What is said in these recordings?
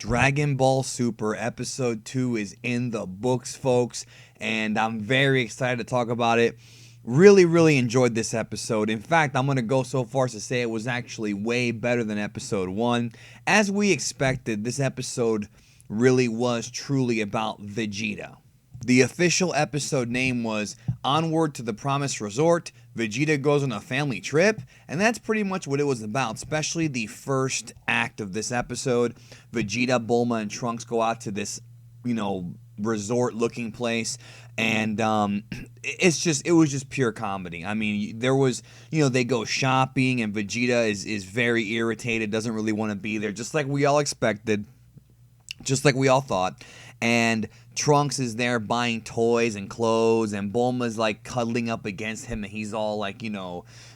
Dragon Ball Super Episode 2 is in the books, folks, and I'm very excited to talk about it. Really enjoyed this episode. In fact, I'm going to go so far as to say it was actually way better than Episode 1. As we expected, this episode really was truly about Vegeta. The official episode name was Onward to the Promised Resort, Vegeta Goes on a Family Trip, and that's pretty much what it was about, especially the first act of this episode. Vegeta, Bulma, and Trunks go out to this, resort-looking place, and it was just pure comedy. I mean, there was, they go shopping, and Vegeta is very irritated, doesn't really want to be there, just like we all expected, just like we all thought. And Trunks is there buying toys and clothes, and Bulma's like cuddling up against him, and he's all like,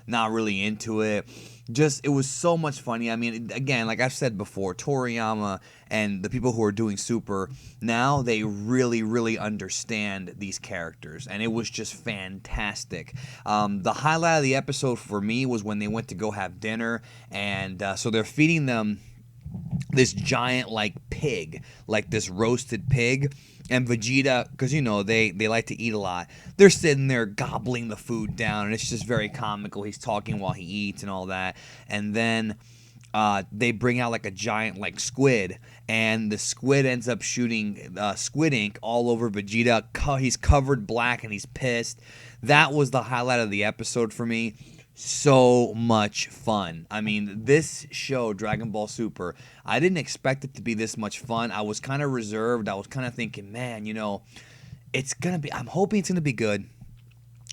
not really into it. It was so much funny. I mean, again, like I've said before, Toriyama and the people who are doing Super, now they really understand these characters, and it was just fantastic. The highlight of the episode for me was when they went to go have dinner, and so they're feeding them this giant pig, like this roasted pig, and Vegeta, because they like to eat a lot, they're sitting there gobbling the food down, and it's just very comical. He's talking while he eats and all that, and then they bring out like a giant squid, and the squid ends up shooting squid ink all over Vegeta. He's covered black and he's pissed. That was the highlight of the episode for me. So much fun. I mean, this show, Dragon Ball Super, I didn't expect it to be this much fun. I was kind of reserved. I was kind of thinking, man, I'm hoping it's going to be good,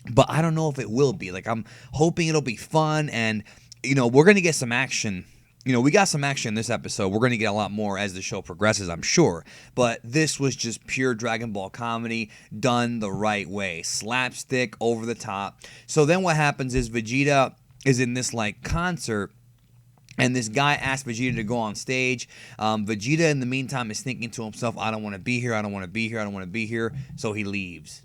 but I don't know if it will be. I'm hoping it'll be fun, and, we're going to get some action. We got some action in this episode. We're going to get a lot more as the show progresses, I'm sure. But this was just pure Dragon Ball comedy done the right way. Slapstick, over the top. So then what happens is Vegeta is in this concert, and this guy asks Vegeta to go on stage. Vegeta in the meantime is thinking to himself, I don't want to be here, I don't want to be here, I don't want to be here. So he leaves.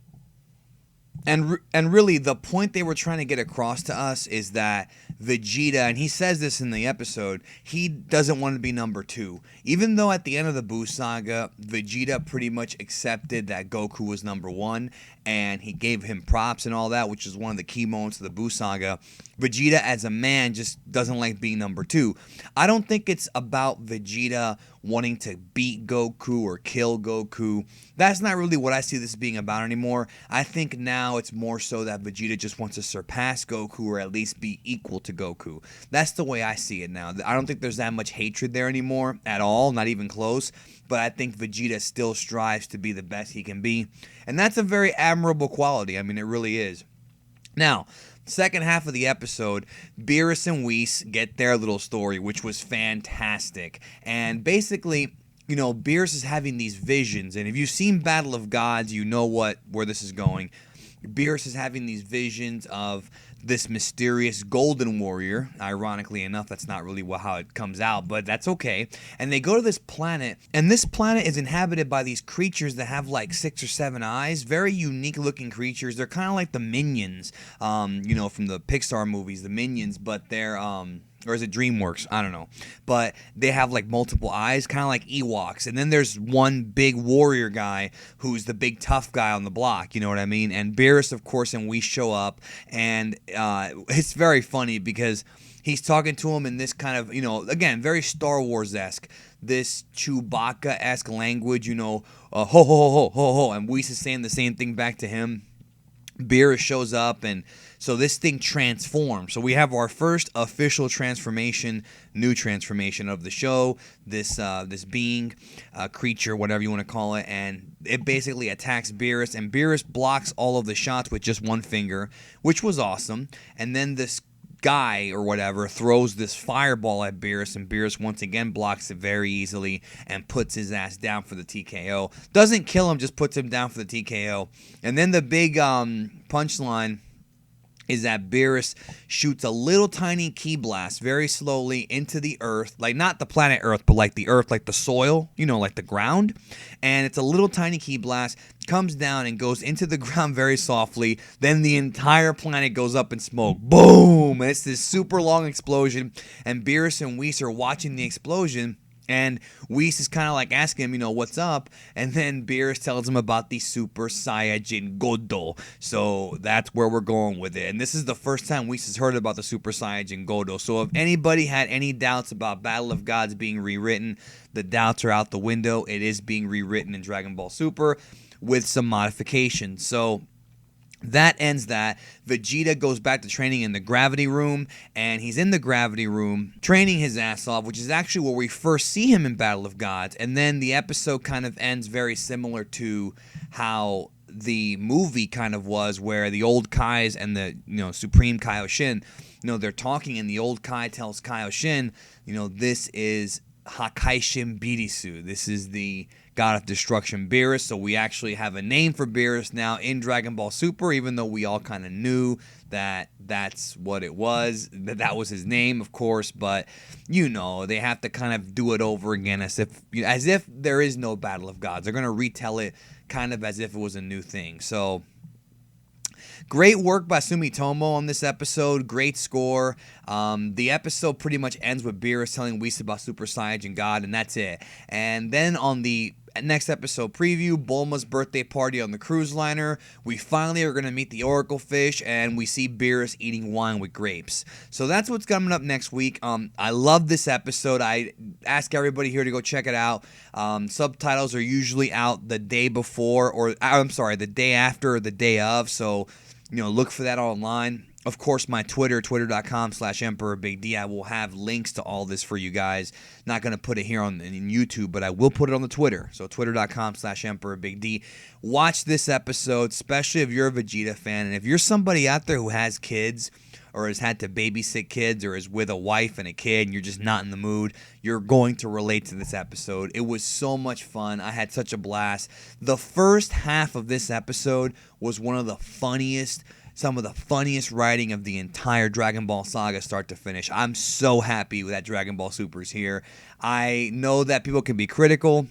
And really, the point they were trying to get across to us is that Vegeta, and he says this in the episode, he doesn't want to be number 2. Even though at the end of the Buu saga, Vegeta pretty much accepted that Goku was number 1, and he gave him props and all that, which is one of the key moments of the Buu saga. Vegeta, as a man, just doesn't like being number 2. I don't think it's about Vegeta wanting to beat Goku or kill Goku. That's not really what I see this being about anymore. I think now it's more so that Vegeta just wants to surpass Goku, or at least be equal to Goku. That's the way I see it now. I don't think there's that much hatred there anymore at all, not even close. But I think Vegeta still strives to be the best he can be. And that's a very admirable quality. I mean, it really is. Now, second half of the episode, Beerus and Whis get their little story, which was fantastic. And basically, Beerus is having these visions. And if you've seen Battle of Gods, you know where this is going. Beerus is having these visions of this mysterious golden warrior. Ironically enough, that's not really how it comes out, but that's okay. And they go to this planet, and this planet is inhabited by these creatures that have 6 or 7 eyes. Very unique looking creatures. They're kind of like the Minions, from the Pixar movies, the Minions, but they're or is it DreamWorks? I don't know. But they have multiple eyes, kind of like Ewoks. And then there's one big warrior guy who's the big tough guy on the block, you know what I mean? And Beerus, of course, and we show up. And it's very funny because he's talking to him in this kind of, again, very Star Wars-esque. This Chewbacca-esque language, ho ho ho ho ho. And Whis is saying the same thing back to him. Beerus shows up, and so this thing transforms. So we have our first official transformation, new transformation of the show. This being, creature, whatever you want to call it, and it basically attacks Beerus, and Beerus blocks all of the shots with just one finger, which was awesome. And then this guy or whatever throws this fireball at Beerus, and Beerus once again blocks it very easily and puts his ass down for the TKO. Doesn't kill him, just puts him down for the TKO. And then the big punchline is that Beerus shoots a little tiny ki blast very slowly into the earth, not the planet Earth, but the earth, the soil, the ground. And it's a little tiny ki blast, comes down and goes into the ground very softly. Then the entire planet goes up in smoke. Boom! And it's this super long explosion, and Beerus and Whis are watching the explosion. And Whis is kind of like asking him, what's up? And then Beerus tells him about the Super Saiyan God. So that's where we're going with it. And this is the first time Whis has heard about the Super Saiyan God. So if anybody had any doubts about Battle of Gods being rewritten, the doubts are out the window. It is being rewritten in Dragon Ball Super with some modifications. So that ends that. Vegeta goes back to training in the gravity room, and he's in the gravity room training his ass off, which is actually where we first see him in Battle of Gods. And then the episode kind of ends very similar to how the movie kind of was, where the old Kais and the Supreme Kaioshin, they're talking, and the old Kai tells Kaioshin, this is Hakaishin Birisu. This is the God of Destruction Beerus. So we actually have a name for Beerus now in Dragon Ball Super, even though we all kind of knew that that's what it was, that was his name, of course. But they have to kind of do it over again as if there is no Battle of Gods. They're going to retell it kind of as if it was a new thing. So great work by Sumitomo on this episode. Great score. The episode pretty much ends with Beerus telling Whis about Super Saiyan God, and that's it. And then on the next episode preview, Bulma's birthday party on the cruise liner, we finally are going to meet the Oracle Fish, and we see Beerus eating wine with grapes. So that's what's coming up next week. I love this episode. I ask everybody here to go check it out. Subtitles are usually out the day before, or I'm sorry, the day after or the day of. So look for that online. Of course, my Twitter, twitter.com/EmperorBigD. I will have links to all this for you guys. Not going to put it here in YouTube, but I will put it on the Twitter. So twitter.com/EmperorBigD. Watch this episode, especially if you're a Vegeta fan. And if you're somebody out there who has kids or has had to babysit kids or is with a wife and a kid and you're just not in the mood, you're going to relate to this episode. It was so much fun. I had such a blast. The first half of this episode was some of the funniest writing of the entire Dragon Ball saga, start to finish. I'm so happy that Dragon Ball Super is here. I know that people can be critical,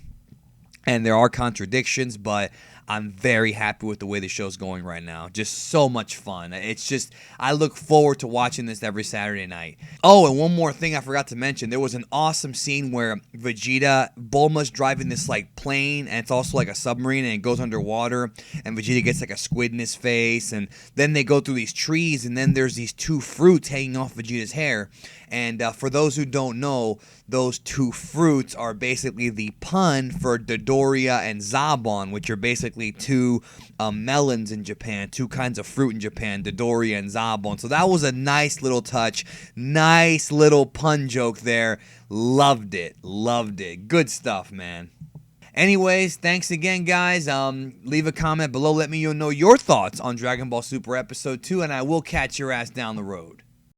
and there are contradictions, but I'm very happy with the way the show's going right now. Just so much fun. It's just, I look forward to watching this every Saturday night. Oh, and one more thing I forgot to mention. There was an awesome scene where Bulma's driving this plane, and it's also like a submarine, and it goes underwater, and Vegeta gets like a squid in his face, and then they go through these trees, and then there's these two fruits hanging off Vegeta's hair. And for those who don't know, those two fruits are basically the pun for Dodoria and Zabon, which are basically two melons in Japan, two kinds of fruit in Japan, Dodoria and Zabon. So that was a nice little touch, nice little pun joke there. Loved it. Good stuff, man. Anyways, thanks again, guys. Leave a comment below. Let me know your thoughts on Dragon Ball Super Episode 2, and I will catch your ass down the road.